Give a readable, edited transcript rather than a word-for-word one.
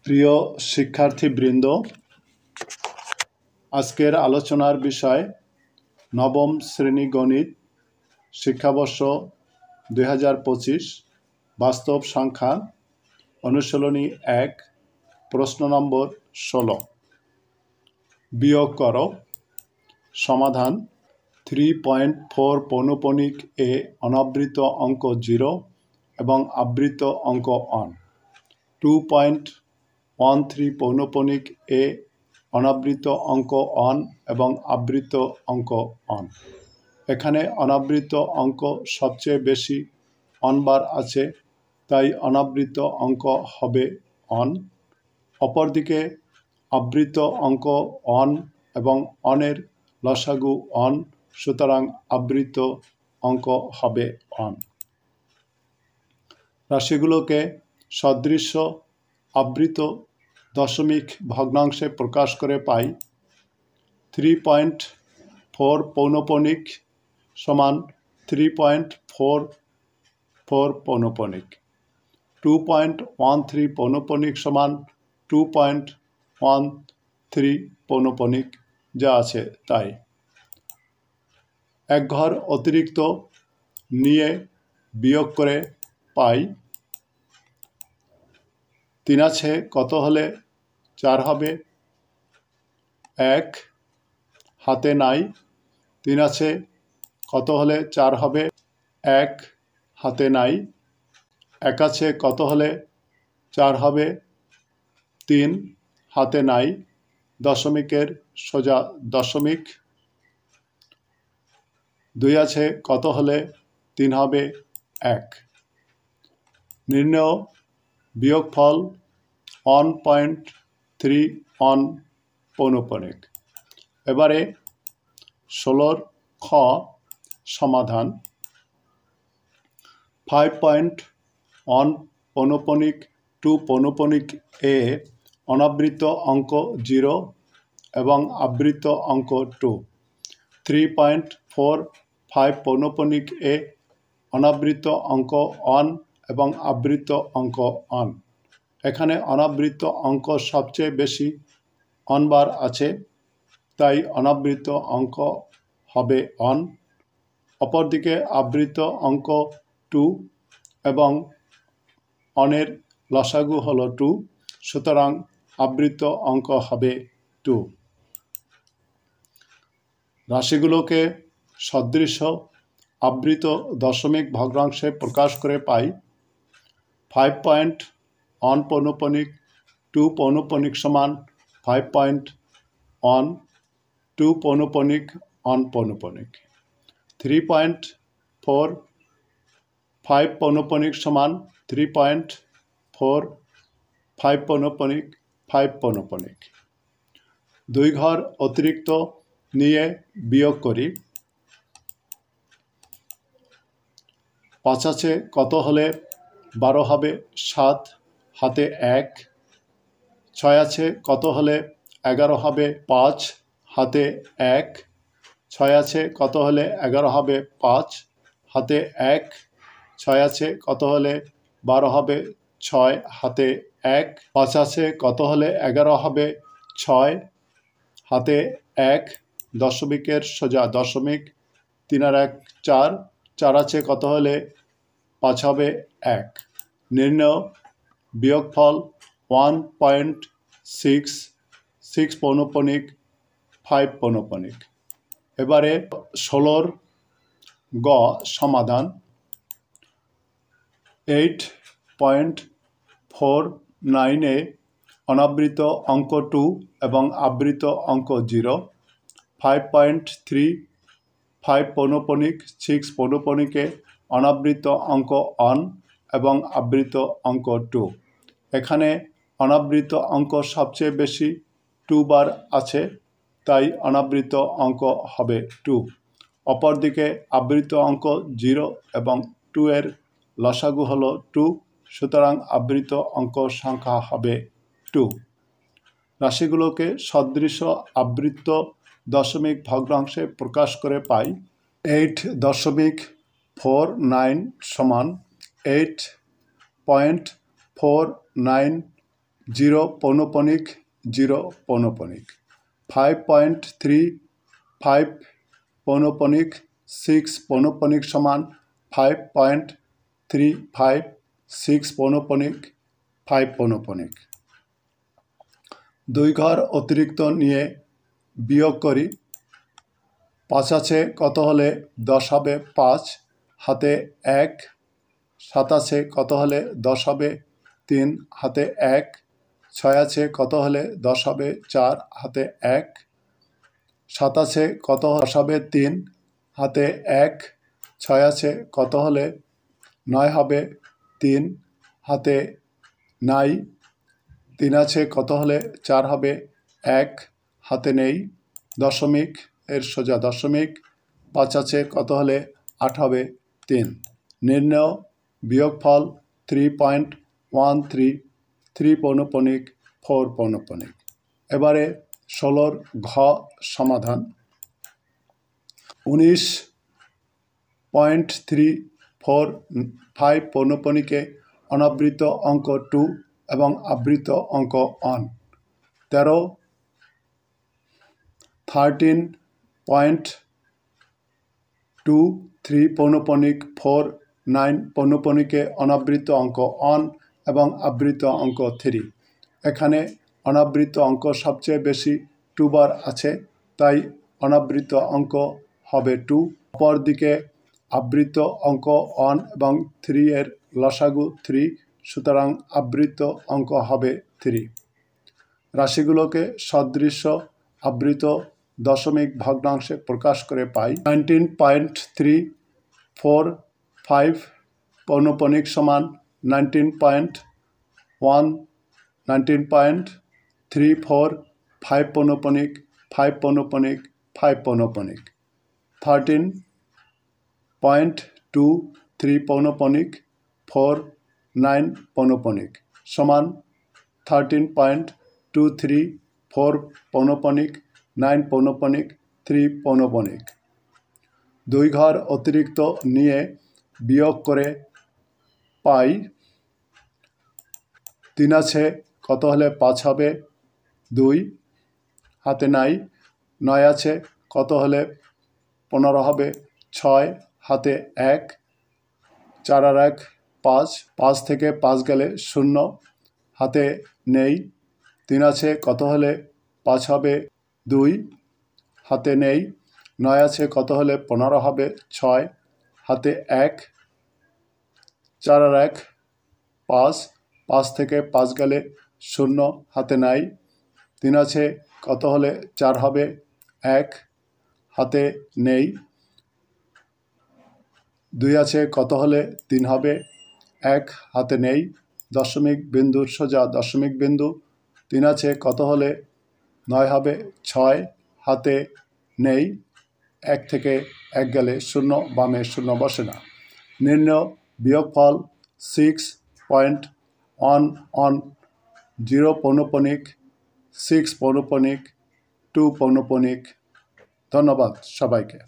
প্রিয় শিক্ষার্থীবৃন্দ, আজকের আলোচনার বিষয় নবম শ্রেণী গণিত শিক্ষাবর্ষ 2025 বাস্তব সংখ্যা অনুশীলনী 1 প্রশ্ন নম্বর 16। বিয়োগ করো। সমাধান: 3.4 পৌনঃপুনিক এ অনাবৃত অঙ্ক 0 এবং আবৃত অঙ্ক 1। 2.13 পৌনঃপুনিক এ অনাবৃত অঙ্ক 1 এবং আবৃত অঙ্ক 1। এখানে অনাবৃত অঙ্ক সবচেয়ে বেশি অনবার আছে, তাই অনাবৃত অঙ্ক হবে 1। অপরদিকে আবৃত অঙ্ক 1 এবং 1-এর লসাগু 1, সুতরাং আবৃত অঙ্ক হবে 1। রাশিগুলোকে সদৃশ আবৃত দশমিক ভগ্নাংশে প্রকাশ করে পাই। 3.4 পৌনঃপুনিক সমান 3.44 পৌনঃপুনিক। 2.13 পৌনঃপুনিক সমান 2.13 পৌনঃপুনিক, যা আছে তাই। এক ঘর অতিরিক্ত নিয়ে বিয়োগ করে পাই 3 আছে কত হলে 4 হবে? 1 হাতে নাই। 3 আছে কত হলে 4 হবে? 1 হাতে নাই। 1 আছে কত হলে 4 হবে? 3 হাতে নাই। দশমিকের সোজা দশমিক। 2 আছে কত হলে 3 হবে? 1। নির্ণেয় বিয়োগফল 1.31 পৌনঃপুনিক। এবারে 16 খ সমাধান: 5.1 পৌনঃপুনিক 2 পৌনঃপুনিক এ অনাবৃত অঙ্ক 0 এবং আবৃত অঙ্ক 2। 3.45 পৌনঃপুনিক এ অনাবৃত অঙ্ক 1 এবং আবৃত অঙ্ক 1। এখানে অনাবৃত অঙ্ক সবচেয়ে বেশি অনবার আছে, তাই অনাবৃত অঙ্ক হবে 1। অপরদিকে আবৃত অঙ্ক 2 এবং 1-এর লসাগু হলো 2, সুতরাং আবৃত অঙ্ক হবে 2। রাশিগুলোকে সদৃশ আবৃত দশমিক ভগ্নাংশে প্রকাশ করে পাই। 5.1 পৌনঃপুনিক 2 পৌনঃপুনিক সমান 5.1 2 পৌনঃপুনিক 1 পৌনঃপুনিক। 3.45 পৌনঃপুনিক সমান 3.4 5 পৌনঃপুনিক 5 পৌনঃপুনিক। 2 ঘর অতিরিক্ত নিয়ে বিয়োগ করি। 5 আছে কত হলে 12 হবে? 7 হাতে 1। 6 আছে কত হলে 11 হবে? 5 হাতে 1। 6 আছে কত হলে 11 হবে? 5 হাতে 1। 6 আছে কত হলে 12 হবে? 6 হাতে 1। 5 আছে কত হলে 11 হবে? 6 হাতে 1। দশমিকের সোজা দশমিক। 3 আর 1 4। 4 আছে কত হলে 5 হবে? 1। নির্ণেয় বিয়োগফল 1.66 পৌনঃপুনিক 5 পৌনঃপুনিক। এবারে 16 গ সমাধান: 8.49 এ অনাবৃত অঙ্ক 2 এবং আবৃত অঙ্ক 0। 5.35 পৌনঃপুনিক 6 পৌনঃপুনিকে অনাবৃত অঙ্ক 1 এবং আবৃত অঙ্ক 2। এখানে অনাবৃত অঙ্ক সবচেয়ে বেশি 2 বার আছে, তাই অনাবৃত অঙ্ক হবে 2। অপরদিকে আবৃত অঙ্ক 0 এবং 2-এর লসাগু হলো 2, সুতরাং আবৃত অঙ্ক সংখ্যা হবে 2। রাশিগুলোকে সদৃশ আবৃত দশমিক ভগ্নাংশে প্রকাশ করে পাই। 8.49 সমান 8.49 0 পৌনঃপুনিক 0 পৌনঃপুনিক। 5.35 পৌনঃপুনিক 6 পৌনঃপুনিক সমান 5.35 6 পৌনঃপুনিক 5 পৌনঃপুনিক। 2 ঘর অতিরিক্ত নিয়ে বিয়োগ করি। 5 আছে কত হলে 10 হবে 5, হাতে 1। 7 আছে কত হলে 10 হবে 3, হাতে 1। 6 আছে কত হলে 10 হবে 4, হাতে 1। 7 আছে কত 10 হবে 3, হাতে 1। 6 আছে কত হলে 9 হবে 3, হাতে নাই। 3 আছে কত হলে 4 হবে 1, হাতে নেই। দশমিক এর সোজা দশমিক। 5 আছে কত হলে 8 হবে 3। নির্ণয় বিয়োগফল 3.13 3 পৌনঃপুনিক 4 পৌনঃপুনিক। এবারে 16 ঘ সমাধান। 19.345 পৌনঃপুনিকে অনাবৃত অঙ্ক 2 এবং আবৃত অঙ্ক 1। 13.23 পৌনঃপুনিক 4 9 পৌনঃপুনিকে অনাবৃত অঙ্ক 1 এবং আবৃত অঙ্ক 3। এখানে অনাবৃত অঙ্ক সবচেয়ে বেশি 2 বার আছে, তাই অনাবৃত অঙ্ক হবে 2। অপরদিকে আবৃত অঙ্ক 1 এবং 3 এর লসাগু 3, সুতরাং আবৃত অঙ্ক হবে 3। রাশিগুলোকে সদৃশ্য আবৃত দশমিক ভগ্নাংশে প্রকাশ করে পাই। 19.345 পৌনঃপুনিক সমান 19.1 19.34 5 পৌনঃপুনিক 5 পৌনঃপুনিক 5 পৌনঃপুনিক। 13.23 পৌনঃপুনিক 4 9 পৌনঃপুনিক সমান 13.234 পৌনঃপুনিক 9 পৌনঃপুনিক 3 পৌনঃপুনিক। 2 ঘর অতিরিক্ত নিয়ে বিয়োগ করে পাই। 3 আছে কত হলে 5 হবে 2, হাতে নাই। 9 আছে কত হলে 15 হবে 6, হাতে 1। 4 আর 1 5, 5 থেকে 5 গেলে 0, হাতে নেই। 3 আছে কত হলে 5 হবে 2, হাতে নেই। 9 আছে কত হলে 15 হবে 6, হাতে 1। 4 আর 1 5, 5 থেকে 5 গেলে 0, হাতে নাই। 3 আছে কত হলে 4 হবে 1, হাতে নেই। 2 আছে কত হলে 3 হবে 1, হাতে নেই। দশমিক বিন্দুর সোজা দশমিক বিন্দু। 3 আছে কত হলে 9 হবে 6, হাতে নেই। 1 থেকে 1 গেলে 0, বামে 0 বসে না। নির্ণয় বিয়োগফল 6.110 পৌনঃপুনিক 6 পৌনঃপুনিক 2 পৌনঃপুনিক। ধন্যবাদ সবাইকে।